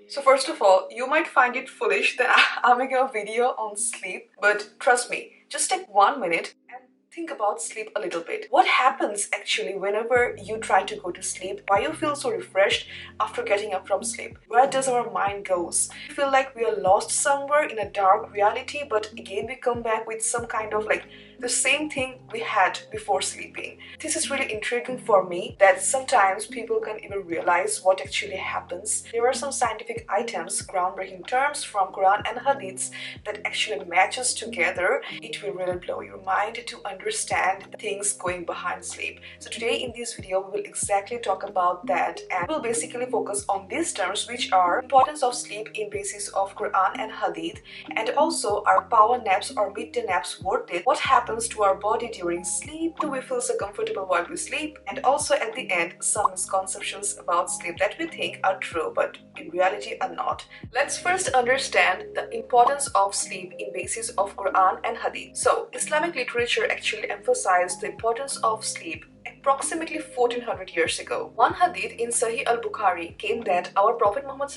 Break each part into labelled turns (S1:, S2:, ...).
S1: So first of all, you might find it foolish that I'm making a video on sleep, but trust me, just take 1 minute and think about sleep a little bit. What happens actually whenever you try to go to sleep? Why you feel so refreshed after getting up from sleep? Where does our mind goes? We feel like we are lost somewhere in a dark reality, but again we come back with some kind of like the same thing we had before sleeping. This is really intriguing for me that sometimes people can even realize what actually happens. There are some scientific items, groundbreaking terms from Quran and hadiths that actually matches together. It will really blow your mind to understand the things going behind sleep. So today in this video we will exactly talk about that, and we'll basically focus on these terms, which are importance of sleep in basis of Quran and hadith, and also are power naps or midday naps worth it? What happens to our body during sleep? Do we feel so comfortable while we sleep? And also at the end, some misconceptions about sleep that we think are true but in reality are not. Let's first understand the importance of sleep in basis of Quran and hadith. So Islamic literature actually emphasized the importance of sleep approximately 1400 years ago. One hadith in Sahih al-Bukhari came that our Prophet Muhammad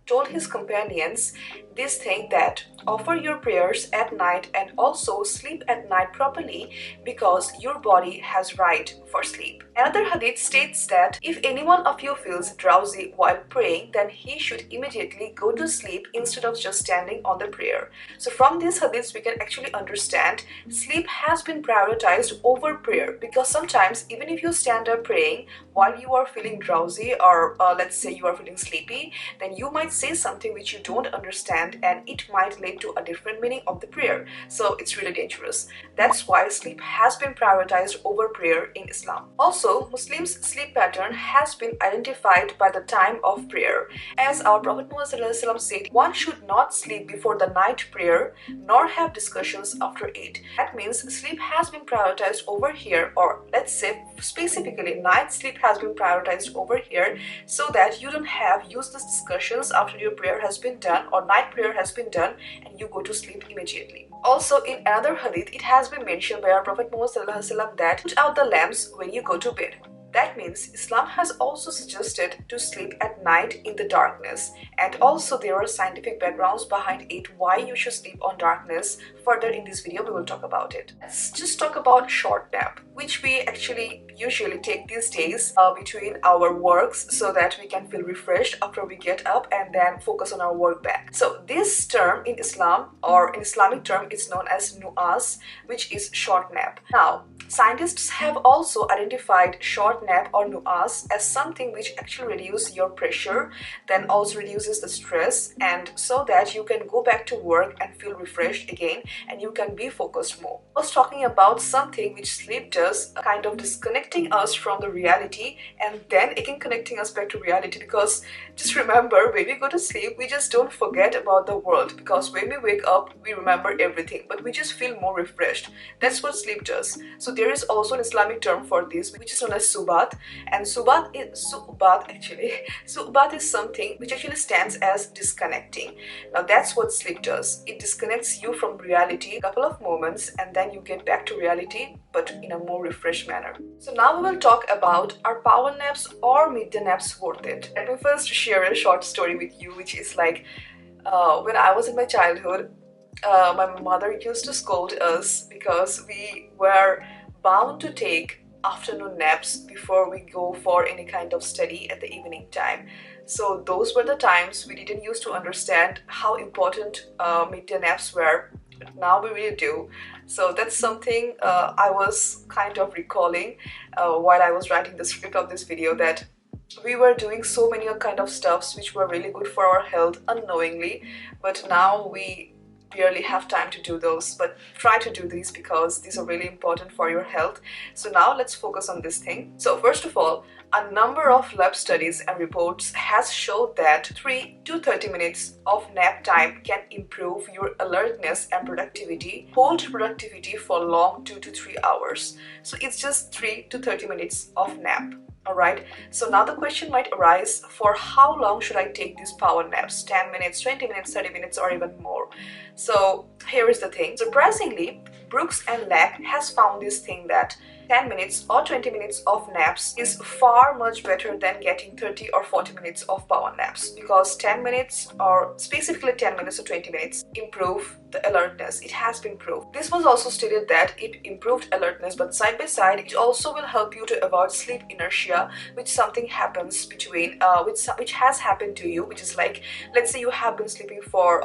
S1: told his companions this thing, that offer your prayers at night and also sleep at night properly because your body has right for sleep. Another hadith states that if any one of you feels drowsy while praying, then he should immediately go to sleep instead of just standing on the prayer. So from these hadiths we can actually understand sleep has been prioritized over prayer, because sometimes even if you stand up praying while you are feeling drowsy or let's say you are feeling sleepy, then you might say something which you don't understand and it might lead to a different meaning of the prayer. So it's really dangerous. That's why sleep has been prioritized over prayer in Islam. Also, Muslims' sleep pattern has been identified by the time of prayer. As our Prophet Muhammad said, one should not sleep before the night prayer nor have discussions after it. That means sleep has been prioritized over here, or let's say specifically night sleep has been prioritized over here, so that you don't have useless discussions after your prayer has been done or night prayer has been done and you go to sleep immediately. Also in another hadith it has been mentioned by our Prophet Muhammad that put out the lamps when you go to bed. That means Islam has also suggested to sleep at night in the darkness, and also there are scientific backgrounds behind it why you should sleep on darkness. Further in this video we will talk about it. Let's just talk about short nap, which we actually usually take these days between our works so that we can feel refreshed after we get up and then focus on our work back. So this term in Islam, or in Islamic term, is known as nu'as, which is short nap. Now scientists have also identified short nap or nu'as as something which actually reduces your pressure, then also reduces the stress, and so that you can go back to work and feel refreshed again and you can be focused more. I was talking about something which sleep does, kind of disconnecting us from the reality and then again connecting us back to reality, because just remember, when we go to sleep we just don't forget about the world, because when we wake up we remember everything but we just feel more refreshed. That's what sleep does. So there is also an Islamic term for this which is known as subat, and subat is something which actually stands as disconnecting. Now that's what sleep does. It disconnects you from reality a couple of moments and then you get back to reality but in a more refreshed manner. So now we will talk about, are power naps or midday naps worth it? Let me first share a short story with you, which is like when I was in my childhood, my mother used to scold us because we were bound to take afternoon naps before we go for any kind of study at the evening time. So those were the times we didn't used to understand how important midday naps were. Now we really do. So that's something I was kind of recalling while I was writing the script of this video, that we were doing so many kind of stuffs which were really good for our health unknowingly, but now we barely have time to do those. But try to do these because these are really important for your health. So now let's focus on this thing. So first of all, a number of lab studies and reports has showed that 3 to 30 minutes of nap time can improve your alertness and productivity, hold productivity for long 2 to 3 hours. So it's just 3 to 30 minutes of nap. Alright, so now the question might arise, for how long should I take these power naps? 10 minutes, 20 minutes, 30 minutes, or even more? So here is the thing. Surprisingly, Brooks and Lack has found this thing that 10 minutes or 20 minutes of naps is far much better than getting 30 or 40 minutes of power naps, because 10 minutes or specifically 10 minutes or 20 minutes improve the alertness. It has been proved. This was also stated that it improved alertness, but side by side it also will help you to avoid sleep inertia, which something happens between which has happened to you, which is like, let's say you have been sleeping for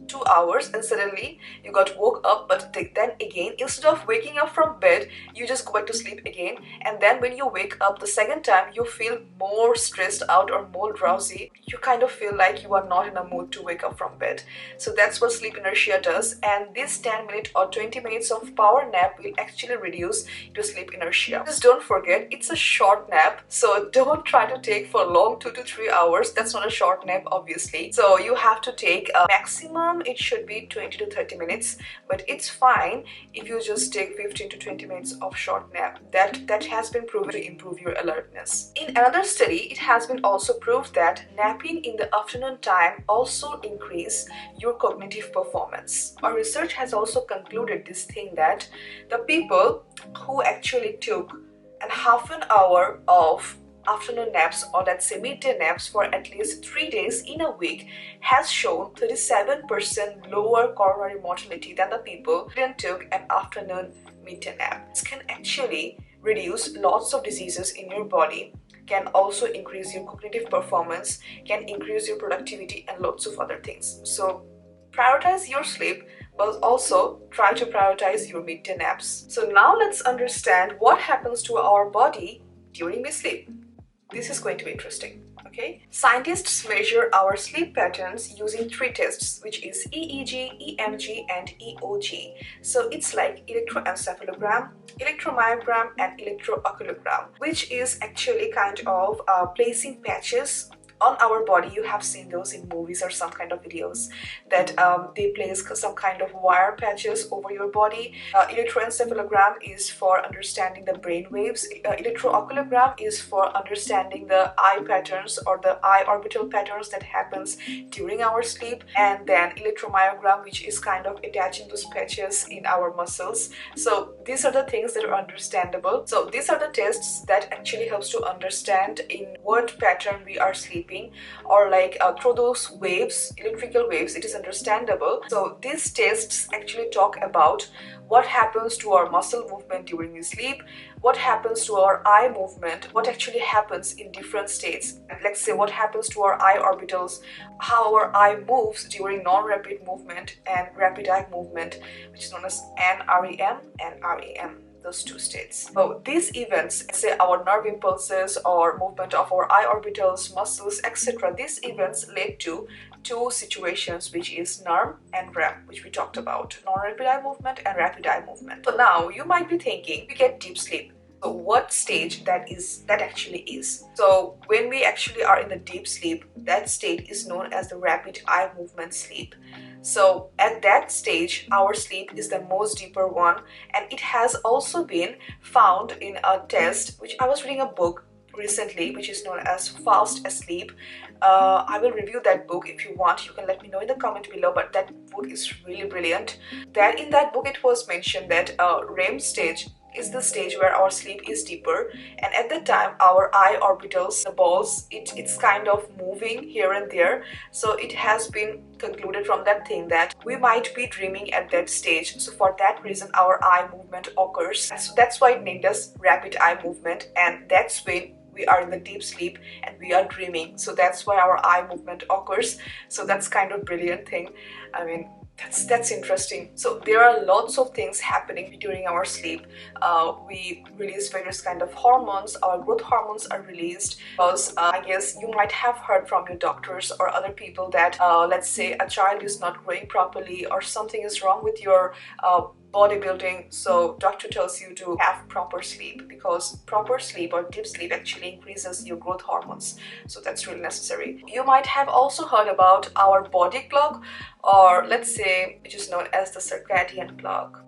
S1: 2 hours and suddenly you got woke up, but then again, instead of waking up from bed, you just go back to sleep again, and then when you wake up the second time, you feel more stressed out or more drowsy. You kind of feel like you are not in a mood to wake up from bed. So that's what sleep inertia does, and this 10 minute or 20 minutes of power nap will actually reduce your sleep inertia. Just don't forget, it's a short nap, so don't try to take for long 2 to 3 hours. That's not a short nap, obviously. So you have to take a maximum, it should be 20 to 30 minutes, but it's fine if you just take 15 to 20 minutes of short nap. That has been proven to improve your alertness. In another study, it has been also proved that napping in the afternoon time also increase your cognitive performance. Our research has also concluded this thing, that the people who actually took a half an hour of afternoon naps, or let's say midday naps, for at least 3 days in a week has shown 37% lower coronary mortality than the people who didn't took an afternoon midday nap. This can actually reduce lots of diseases in your body, can also increase your cognitive performance, can increase your productivity, and lots of other things. So prioritize your sleep, but also try to prioritize your midday naps. So now let's understand what happens to our body during we sleep. This is going to be interesting, okay? Scientists measure our sleep patterns using 3 tests, which is EEG, EMG, and EOG. So it's like electroencephalogram, electromyogram, and electrooculogram, which is actually kind of placing patches on our body. You have seen those in movies or some kind of videos that they place some kind of wire patches over your body. Electroencephalogram is for understanding the brain waves. Electrooculogram is for understanding the eye patterns or the eye orbital patterns that happens during our sleep. And then electromyogram, which is kind of attaching those patches in our muscles. So these are the things that are understandable. So these are the tests that actually helps to understand in what pattern we are sleeping, or like through those waves, electrical waves, it is understandable. So these tests actually talk about what happens to our muscle movement during sleep, what happens to our eye movement, what actually happens in different states. And let's say what happens to our eye orbitals, how our eye moves during non-rapid movement and rapid eye movement, which is known as NREM and REM. Those 2 states. So these events, say our nerve impulses or movement of our eye orbitals, muscles, etc., these events led to 2 situations, which is NREM and REM, which we talked about, non-rapid eye movement and rapid eye movement. So now you might be thinking, we get deep sleep. So what stage that actually is? So when we actually are in the deep sleep, that state is known as the rapid eye movement sleep. So at that stage, our sleep is the most deeper one, and it has also been found in a test, which I was reading a book recently, which is known as Fast Asleep. I will review that book. If you want, you can let me know in the comment below, but that book is really brilliant. That in that book it was mentioned that REM stage is the stage where our sleep is deeper, and at that time our eye orbitals, the balls, it's kind of moving here and there. So it has been concluded from that thing that we might be dreaming at that stage. So for that reason our eye movement occurs. So that's why it named as rapid eye movement, and that's when we are in the deep sleep and we are dreaming. So that's why our eye movement occurs. So that's kind of brilliant thing. I mean, that's interesting. So there are lots of things happening during our sleep. We release various kind of hormones. Our growth hormones are released because I guess you might have heard from your doctors or other people that let's say a child is not growing properly or something is wrong with your bodybuilding, so doctor tells you to have proper sleep, because proper sleep or deep sleep actually increases your growth hormones. So that's really necessary. You might have also heard about our body clock, or let's say which is known as the circadian clock.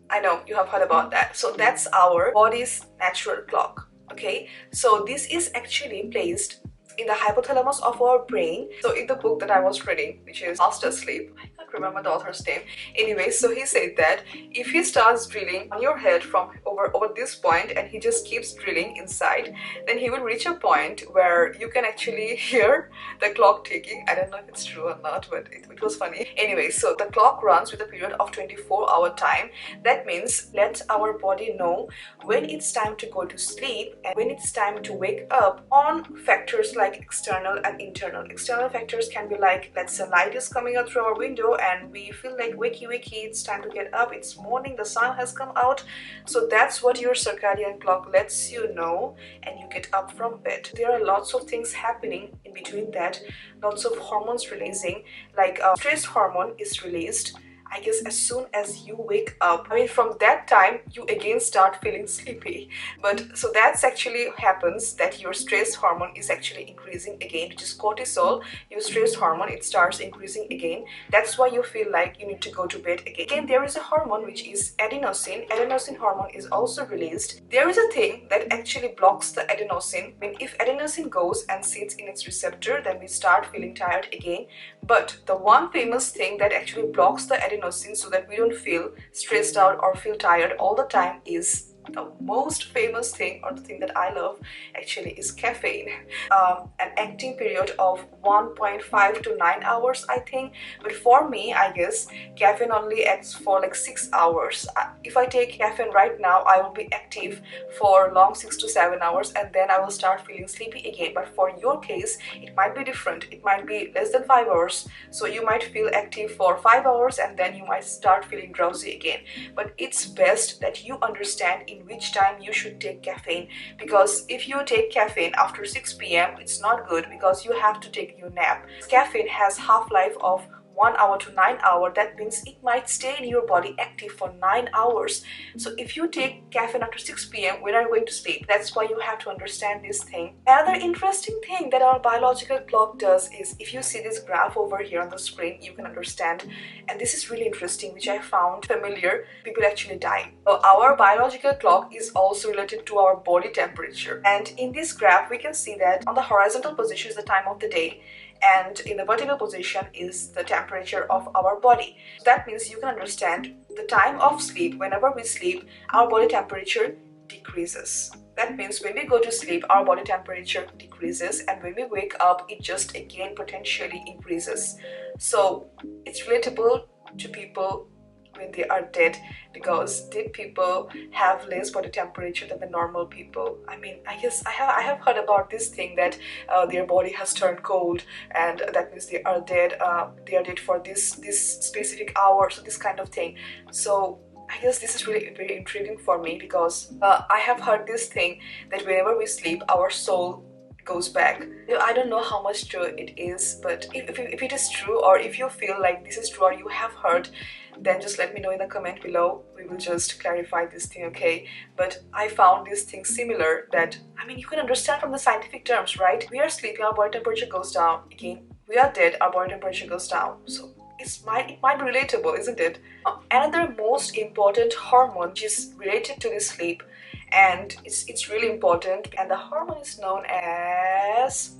S1: I know you have heard about that. So that's our body's natural clock. Okay, so this is actually placed in the hypothalamus of our brain. So in the book that I was reading, which is Fast Asleep, I can't remember the author's name. Anyway, so he said that if he starts drilling on your head from over this point and he just keeps drilling inside, then he will reach a point where you can actually hear the clock ticking. I don't know if it's true or not, but it was funny. Anyway, so the clock runs with a period of 24-hour time. That means let our body know when it's time to go to sleep and when it's time to wake up on factors like external and internal. External factors can be like, let's say light is coming out through our window and we feel like wakey, it's time to get up, it's morning, the sun has come out. So that's what your circadian clock lets you know, and you get up from bed. There are lots of things happening in between that, lots of hormones releasing, like stress hormone is released, I guess, as soon as you wake up. I mean, from that time you again start feeling sleepy. But so that's actually happens, that your stress hormone is actually increasing again, which is cortisol. Your stress hormone, it starts increasing again. That's why you feel like you need to go to bed again. Again, there is a hormone which is adenosine. Adenosine hormone is also released. There is a thing that actually blocks the adenosine. I mean, if adenosine goes and sits in its receptor, then we start feeling tired again. But the one famous thing that actually blocks the adenosine so that we don't feel stressed out or feel tired all the time is the most famous thing, or the thing that I love actually, is caffeine. An acting period of 1.5 to 9 hours, I think. But for me, I guess caffeine only acts for like 6 hours. If I take caffeine right now, I will be active for long 6 to 7 hours and then I will start feeling sleepy again. But for your case, it might be different. It might be less than 5 hours. So you might feel active for 5 hours and then you might start feeling drowsy again. But it's best that you understand in which time you should take caffeine, because if you take caffeine after 6 p.m. it's not good, because you have to take your nap. Caffeine has half-life of 1 hour to 9 hours. That means it might stay in your body active for 9 hours. So if you take caffeine after 6 p.m. when are you going to sleep? That's why you have to understand this thing. Another interesting thing that our biological clock does is, if you see this graph over here on the screen, you can understand, and this is really interesting, which I found familiar. People actually die. So our biological clock is also related to our body temperature, and in this graph we can see that on the horizontal position is the time of the day, and in the vertical position is the temperature of our body. That means you can understand the time of sleep. Whenever we sleep, our body temperature decreases. That means when we go to sleep, our body temperature decreases, and when we wake up, it just again potentially increases. So it's relatable to people when they are dead, because dead people have less body temperature than the normal people. I mean, I guess I have heard about this thing that their body has turned cold, and that means they are dead. They are dead for this specific hour, so this kind of thing. So I guess this is really very intriguing for me, because I have heard this thing that whenever we sleep, our soul goes back. I don't know how much true it is, but if it is true, or if you feel like this is true or you have heard, then just let me know in the comment below. We will just clarify this thing, okay? But I found this thing similar, that, I mean, you can understand from the scientific terms, right? We are sleeping, our body temperature goes down. Again, we are dead, our body temperature goes down. So it might be relatable, isn't it? Another most important hormone which is related to this sleep, and it's really important, and the hormone is known as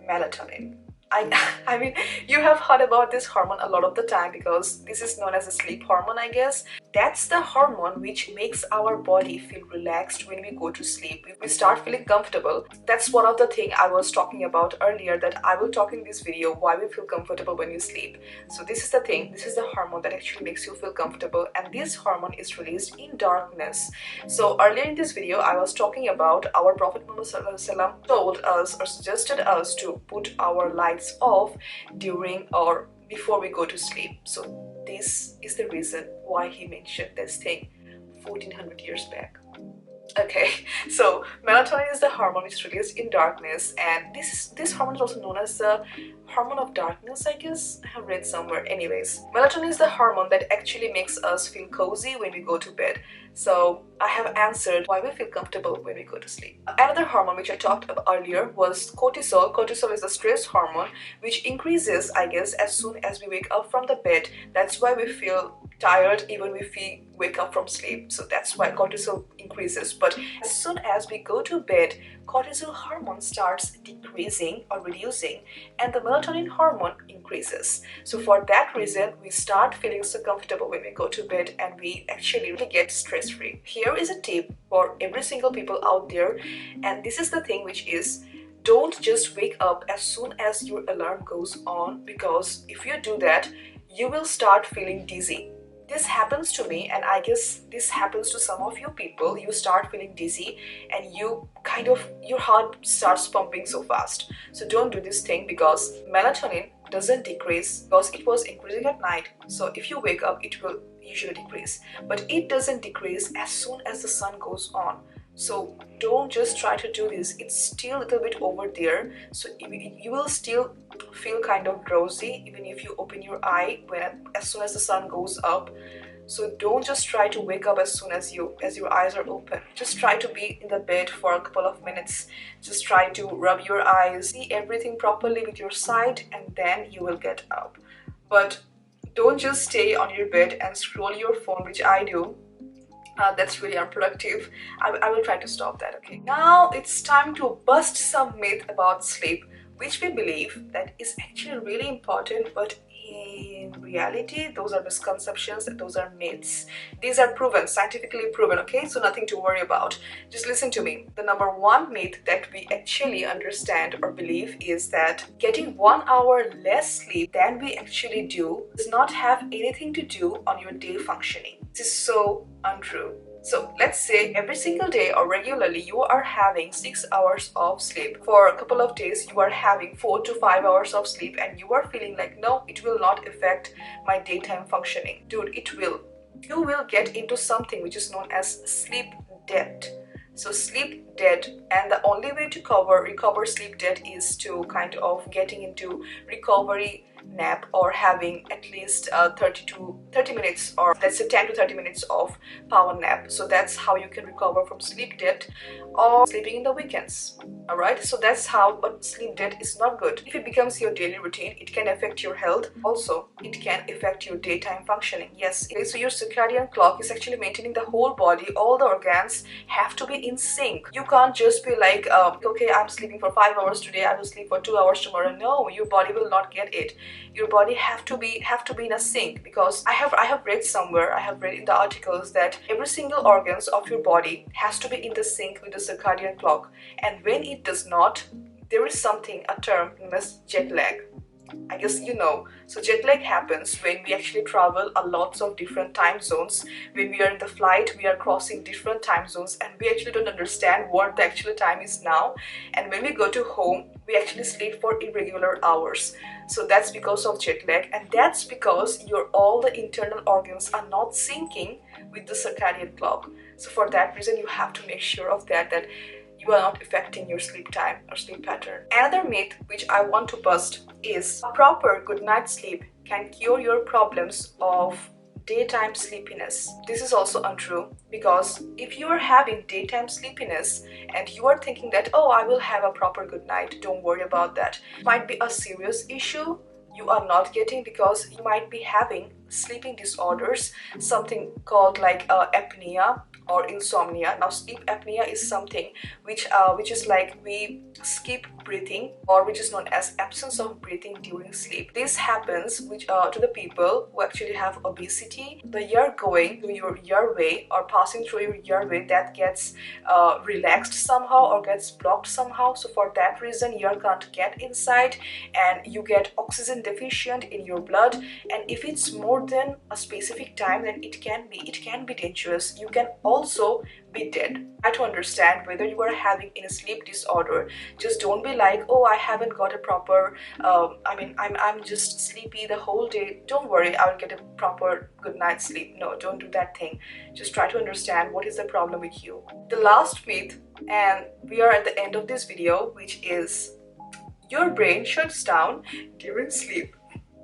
S1: melatonin. I mean, you have heard about this hormone a lot of the time, because this is known as a sleep hormone, I guess. That's the hormone which makes our body feel relaxed when we go to sleep. We start feeling comfortable. That's one of the things I was talking about earlier, that I will talk in this video why we feel comfortable when you sleep. So this is the thing, this is the hormone that actually makes you feel comfortable, and this hormone is released in darkness. So earlier in this video, I was talking about our Prophet Muhammad told us or suggested us to put our lights off during or before we go to sleep. So this is the reason why he mentioned this thing 1400 years back. Okay, so melatonin is the hormone which is released in darkness, and this hormone is also known as the hormone of darkness, I guess. I have read somewhere. Anyways, melatonin is the hormone that actually makes us feel cozy when we go to bed. So I have answered why we feel comfortable when we go to sleep. Another hormone which I talked about earlier was cortisol. Cortisol is a stress hormone which increases, I guess, as soon as we wake up from the bed. That's why we feel tired even if we wake up from sleep. So that's why cortisol increases. But as soon as we go to bed, cortisol hormone starts decreasing or reducing, and the melatonin hormone increases. So for that reason, we start feeling so comfortable when we go to bed, and we actually really get stress free. Here is a tip for every single people out there, and this is the thing, which is, don't just wake up as soon as your alarm goes on, because if you do that, you will start feeling dizzy. This happens to me, and I guess this happens to some of you people. You start feeling dizzy and you your heart starts pumping so fast. So don't do this thing, because melatonin doesn't decrease because it was increasing at night. So if you wake up, it will usually decrease, but it doesn't decrease as soon as the sun goes on. So don't just try to do this. It's still a little bit over there, so you will still feel kind of drowsy even if you open your eye as soon as the sun goes up. So don't just try to wake up as soon as your eyes are open. Just try to be in the bed for a couple of minutes. Just try to rub your eyes, see everything properly with your sight, and then you will get up. But don't just stay on your bed and scroll your phone, which I do. That's really unproductive. I will try to stop that, okay? Now it's time to bust some myth about sleep, which we believe that is actually really important, but in reality, those are misconceptions, those are myths. These are proven, scientifically proven, okay? So nothing to worry about. Just listen to me. The number one myth that we actually understand or believe is that getting 1 hour less sleep than we actually do does not have anything to do on your day functioning. This is so untrue. So let's say every single day or regularly you are having 6 hours of sleep. For a couple of days you are having 4 to 5 hours of sleep, and you are feeling like, no, it will not affect my daytime functioning. Dude, it will. You will get into something which is known as sleep debt. So sleep debt, and the only way to recover sleep debt is to kind of getting into recovery nap or having at least 30 minutes, or let's say 10 to 30 minutes of power nap. So that's how you can recover from sleep debt, or sleeping in the weekends. Alright, so that's how, but sleep debt is not good. If it becomes your daily routine, it can affect your health. Also, it can affect your daytime functioning. Yes, so your circadian clock is actually maintaining the whole body. All the organs have to be in sync. You can't just be like, okay, I'm sleeping for 5 hours today, I will sleep for 2 hours tomorrow. No, your body will not get it. Your body have to be in a sync, because I have read somewhere, I have read in the articles that every single organs of your body has to be in the sync with the circadian clock, and when it does not, there is something, a term known as jet lag. I guess you know. So jet lag happens when we actually travel a lots of different time zones. When we are in the flight, we are crossing different time zones, and we actually don't understand what the actual time is now. And when we go to home, we actually sleep for irregular hours. So that's because of jet lag, and that's because all the internal organs are not syncing with the circadian clock. So for that reason, you have to make sure of that you are not affecting your sleep time or sleep pattern. Another myth which I want to bust is a proper good night's sleep can cure your problems of daytime sleepiness. This is also untrue, because if you are having daytime sleepiness and you are thinking that, oh, I will have a proper good night, don't worry about that. It might be a serious issue you are not getting, because you might be having sleeping disorders, something called like apnea or insomnia. Now sleep apnea is something which is like we skip breathing, or which is known as absence of breathing during sleep. This happens to the people who actually have obesity. The air going through your airway or passing through your airway that gets relaxed somehow or gets blocked somehow. So for that reason, air can't get inside, and you get oxygen deficient in your blood. And if it's more than a specific time, then it can be dangerous. You can also be dead. Try to understand whether you are having any sleep disorder. Just don't be like, oh, I haven't got a proper I'm just sleepy the whole day. Don't worry, I will get a proper good night's sleep. No, don't do that thing. Just try to understand what is the problem with you. The last myth, and we are at the end of this video, which is your brain shuts down during sleep.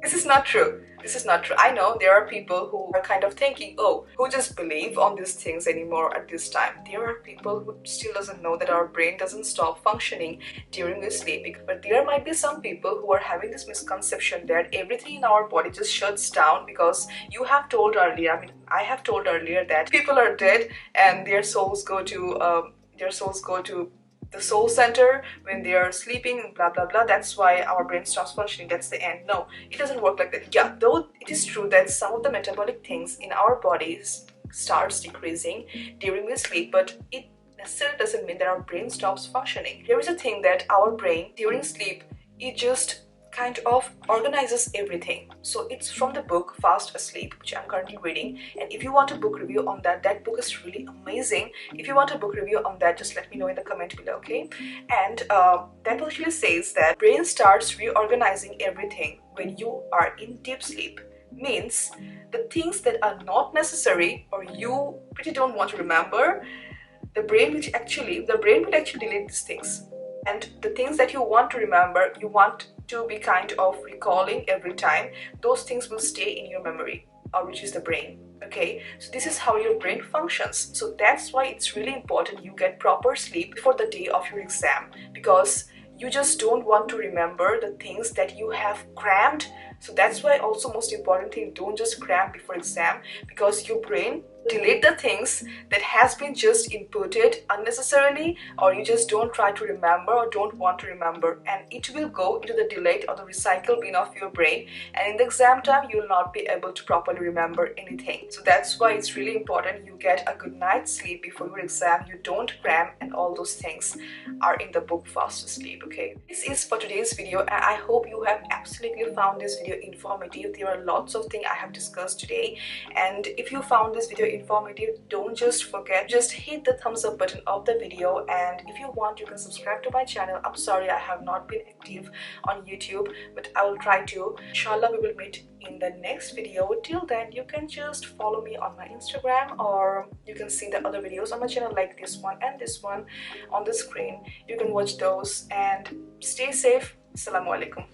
S1: This is not true. This is not true. I know there are people who are kind of thinking, oh, who just believe on these things anymore at this time. There are people who still doesn't know that our brain doesn't stop functioning during we sleep. But there might be some people who are having this misconception that everything in our body just shuts down because you have told earlier, I have told earlier that people are dead and their souls go to the soul center when they are sleeping, blah blah blah. That's why our brain stops functioning. That's the end. No, it doesn't work like that. Yeah, though it is true that some of the metabolic things in our bodies starts decreasing during we sleep, but it necessarily doesn't mean that our brain stops functioning. There is a thing that our brain during sleep, it just kind of organizes everything. So it's from the book Fast Asleep, which I'm currently reading, and if you want a book review on that, that book is really amazing. If you want a book review on that, just let me know in the comment below, okay? And that actually says that brain starts reorganizing everything when you are in deep sleep. Means the things that are not necessary or you pretty don't want to remember, the brain will actually delete these things. And the things that you want to remember, you want to be kind of recalling every time, those things will stay in your memory, which is the brain. Okay, so this is how your brain functions. So that's why it's really important you get proper sleep before the day of your exam, because you just don't want to remember the things that you have crammed. So that's why also most important thing, don't just cram before exam, because your brain delete the things that has been just inputted unnecessarily, or you just don't try to remember or don't want to remember, and it will go into the delete or the recycle bin of your brain, and in the exam time you will not be able to properly remember anything. So that's why it's really important you get a good night's sleep before your exam, you don't cram, and all those things are in the book Fast Asleep. Okay, this is for today's video, and I hope you have absolutely found this video informative. There are lots of things I have discussed today, and if you found this video informative, don't just forget, just hit the thumbs up button of the video, and if you want you can subscribe to my channel. I'm sorry I have not been active on YouTube, but I will try to. Inshallah, we will meet in the next video. Till then, you can just follow me on my Instagram, or you can see the other videos on my channel like this one and this one on the screen. You can watch those and stay safe. Assalamu alaikum.